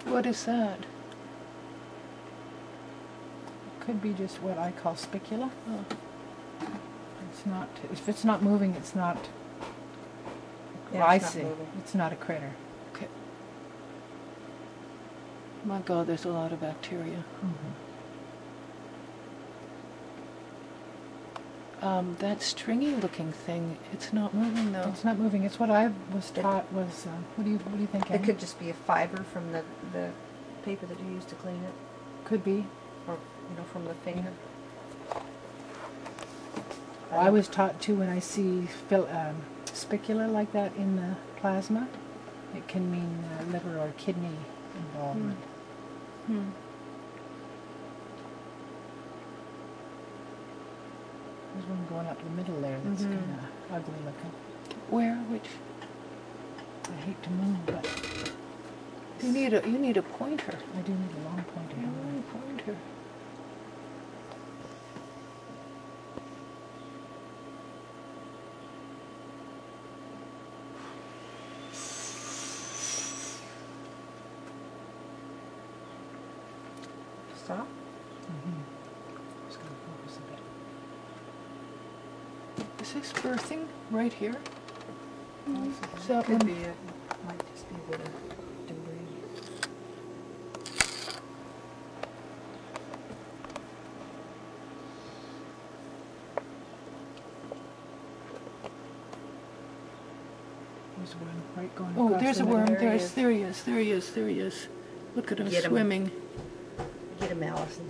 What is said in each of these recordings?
What is that? Could be just what I call spicula. Oh. It's not. If it's not moving, it's not. Yeah, I it's not see. moving. It's not a critter. Okay. My God, there's a lot of bacteria. That stringy-looking thing, it's not moving though. It's not moving. It's what I was taught was. What do you think? It Anne? could just be a fiber from the paper that you use to clean it, Could be. or from the finger. I was taught too when I see spicula like that in the plasma, it can mean liver or kidney involvement. There's one going up the middle there that's kind of ugly looking. Where? Which? I hate to move, but You need a pointer. I do need a long pointer. A long pointer. Stop. Just going to focus a bit. Is this birthing right here? Is that Could one? be. It might just be a bit of debris. There's one right going Oh, across there's the a middle. worm. There he There he is. There he is. There he is. Look at him Get him. swimming. Get him, Allison.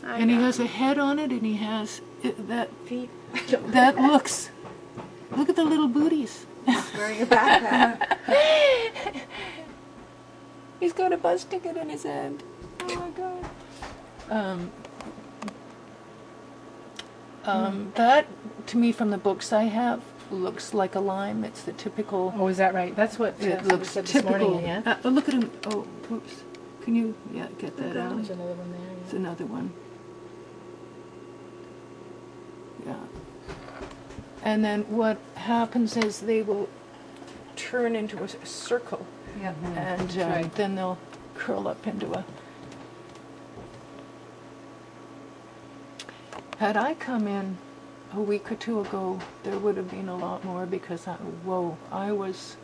And he has a head on it, and he has that. Feet. That looks. Look at the little booties. Wearing a backpack. He's got a bus ticket in his hand. Oh my God. That, to me, from the books I have, looks like a lime. It's the typical. Oh, is that right? That's what It somebody looks said this typical. morning, yeah? Look at him. Oh, oops. Can you, get that out? There's another one there. It's another one. Yeah. And then what happens is they will turn into a circle, Yeah. and That's right. then they'll curl up into a. Had I come in a week or two ago, there would have been a lot more because I was.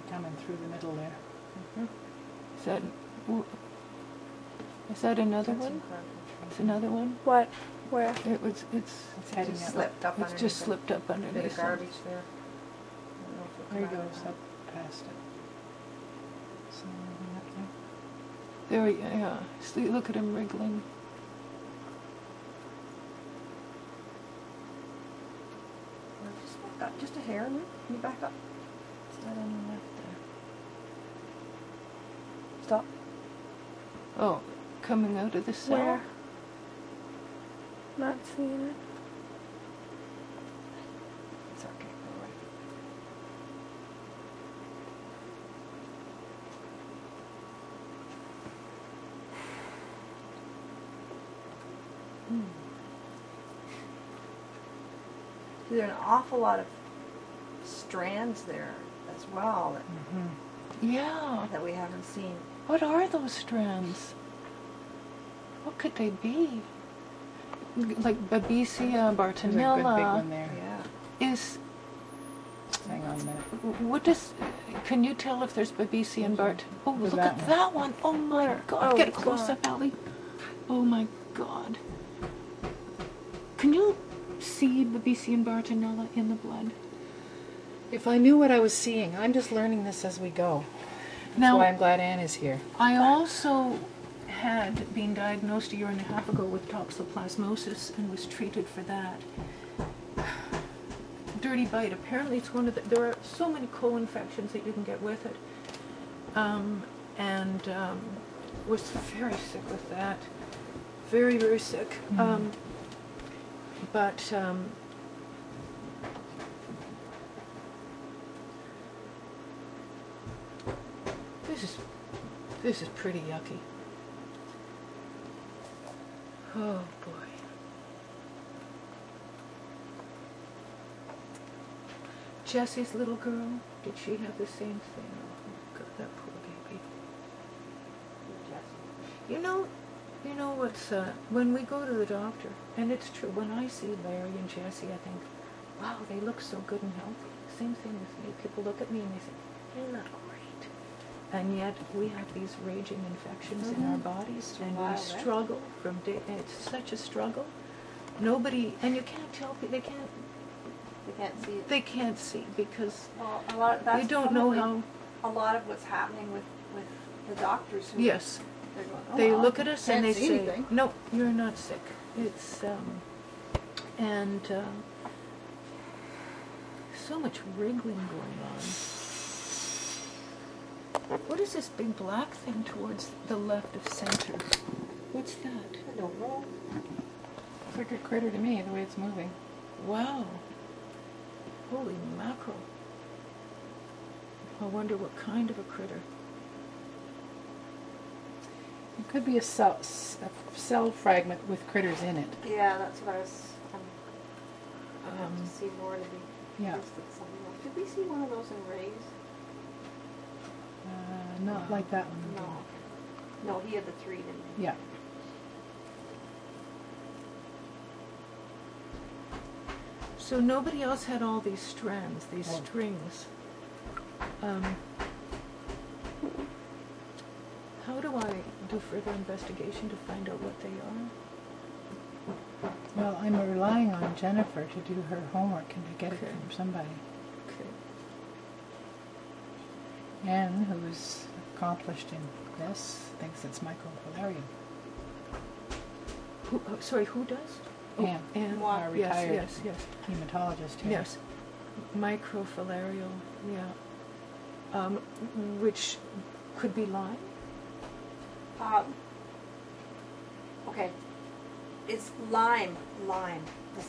Coming through the middle there. Is that another one? It's another one. What? Where? It's It's heading Just up. slipped up it's underneath just it. slipped up A bit underneath. of it. garbage there. I don't know if There he it'll come out goes or up past it. So moving up there. There, yeah. See, look at him wriggling. not. Just back up. Just a hair. Can you back up? Is that on the left there? Stop. Oh, coming out of the cell. Where? Not seeing it. It's okay. Go away. There are an awful lot of strands there as well Yeah. that we haven't seen. What are those strands? What could they be? Like Babesia There's a good big bartonella one there. Yeah. is. Hang on a minute. What does? Can you tell if there's Babesia and Bart? Oh, There's look at that one! Oh my God! Oh, Get a close up, Allie. Oh my God! Can you see Babesia and bartonella in the blood? If I knew what I was seeing, I'm just learning this as we go. That's Now, why I'm glad Anne is here. I also had been diagnosed a year and a half ago with toxoplasmosis and was treated for that. Dirty bite. Apparently, it's one of the. There are so many co-infections that you can get with it, and was very sick with that. Very, very sick. But this is pretty yucky. Oh boy. Jessie's little girl, did she have the same thing? Oh, God, that poor baby. You know what's, when we go to the doctor, and it's true, when I see Larry and Jessie, I think, wow, they look so good and healthy. Same thing with me. People look at me and they say, you look great. And yet we have these raging infections in our bodies, and we struggle from day, and it's such a struggle. Nobody, and you can't tell people, they can't see it. They can't see because you don't know how. A lot of what's happening with the doctors who Yes. Going, They look at us and they say, anything. no, you're not sick. It's, so much wriggling going on. What is this big black thing towards the left of center? What's that? I don't know. It's like a critter to me, the way it's moving. Wow. Holy mackerel. I wonder what kind of a critter. It could be a cell fragment with critters in it. Yeah, that's what I was. I have to see more to be. Yeah. Something else. Did we see one of those in Ray's? Not like that one. No. No, he had the 3, didn't he? Yeah. So nobody else had all these strands, these strings. How do I do further investigation to find out what they are? Well, I'm relying on Jennifer to do her homework and to get it Okay. from somebody. Okay. Anne, who's accomplished in this, thinks it's microfilarium. Who, sorry, who does? Anne, Anne. our retired Yes. hematologist here. Yes. Microfilarial, yeah. Which could be Lyme? Okay. Is Lyme. Does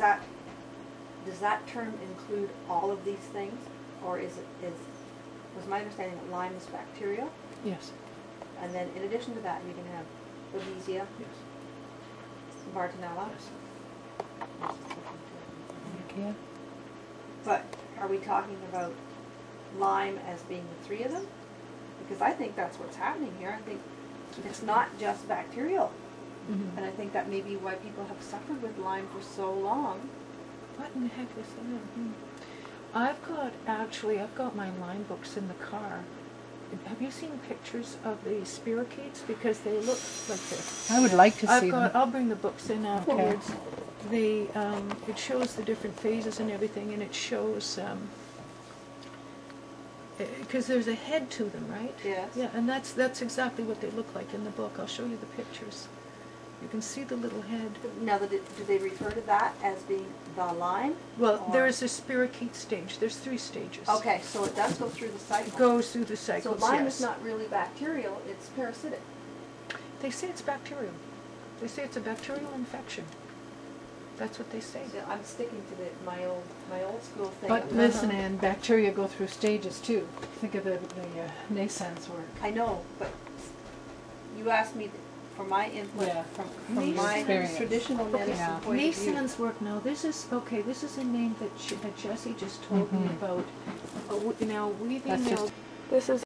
that term include all of these things, or was my understanding that Lyme is bacterial, Yes. and then in addition to that you can have Babesia, Yes. Bartonella. Yeah. But are we talking about Lyme as being the 3 of them? Because I think that's what's happening here. I think it's not just bacterial. Mm-hmm. And I think that may be why people have suffered with Lyme for so long. What in the heck is that? I've got my Lyme books in the car. Have you seen pictures of the spirochetes? Because they look like this. I would like to see them. I'll bring the books in afterwards. It shows the different phases and everything, and it shows, because there's a head to them, right? Yes. Yeah, and that's exactly what they look like in the book. I'll show you the pictures. You can see the little head. Now, do they refer to that as being the Lyme? Well, or- there is a spirochete stage. There's 3 stages. Okay, so it does go through the cycle. It goes through the So cycles, Lyme yes. is not really bacterial, it's parasitic. They say it's bacterial. They say it's a bacterial infection. That's what they say. So I'm sticking to my old school thing. But listen, Anne, bacteria go through stages too. Think of the Naissance work. I know, but you asked me for my input Yeah, from my experience. traditional medicine Yeah. point of view. Nissan's work now. This is a name that Jessie just told me about. Now we've That's emailed. just- This is